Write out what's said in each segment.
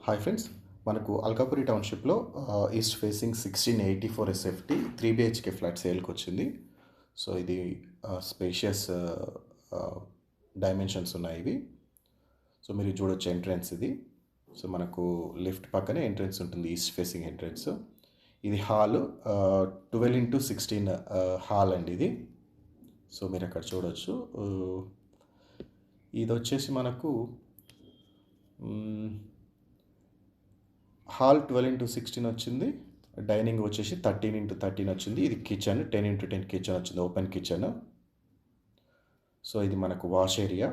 Hi friends, మనకు అల్కాపురి టౌన్షిప్లో east facing 1684 SFT 3 BHK flat సేల్కి వచ్చింది. సో ఇది స్పేషియస్ డైమెన్షన్స్ ఉన్నాయి ఇవి. సో మీరు చూడొచ్చు ఎంట్రన్స్ ఇది. సో మనకు లిఫ్ట్ పక్కనే ఎంట్రన్స్ ఉంటుంది, ఈస్ట్ ఫేసింగ్ ఎంట్రన్స్. ఇది హాల్ 12x16 హాల్ అండి ఇది. సో మీరు అక్కడ చూడొచ్చు. ఇది వచ్చేసి మనకు హాల్ 12x16 వచ్చింది. డైనింగ్ వచ్చేసి 13x13 వచ్చింది. ఇది కిచెన్ 10x10 కిచెన్ వచ్చింది, ఓపెన్ కిచెన్. సో ఇది మనకు wash area.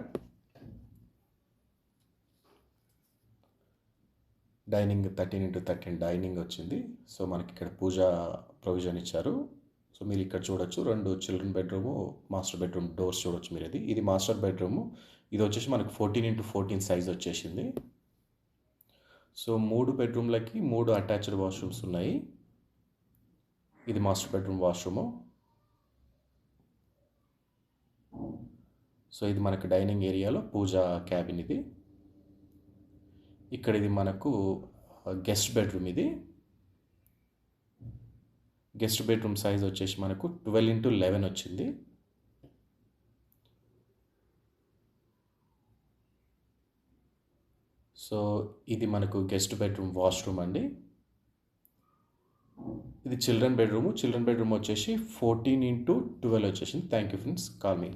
Dining 13x13 dining వచ్చింది. సో మనకి ఇక్కడ పూజా ప్రొవిజన్ ఇచ్చారు. సో మీరు ఇక్కడ చూడొచ్చు, 2 children bedroom, master bedroom doors చూడొచ్చు మీరు. ఇది మాస్టర్ బెడ్రూము. ఇది వచ్చేసి మనకు 14x14 సైజ్ వచ్చేసింది. సో 3 బెడ్రూమ్లకి 3 అటాచ్డ్ వాష్రూమ్స్ ఉన్నాయి. ఇది మాస్టర్ బెడ్రూమ్ వాష్రూము. సో ఇది మనకు డైనింగ్ ఏరియాలో పూజా క్యాబిన్ ఇది. ఇక్కడ ఇది మనకు గెస్ట్ బెడ్రూమ్. ఇది గెస్ట్ బెడ్రూమ్ సైజ్ వచ్చేసి మనకు 12x11 వచ్చింది. సో ఇది మనకు గెస్ట్ బెడ్రూమ్ వాష్రూమ్ అండి. ఇది చిల్డ్రన్ బెడ్రూమ్ వచ్చేసి 14x12 వచ్చేసింది. Thank you friends, call me.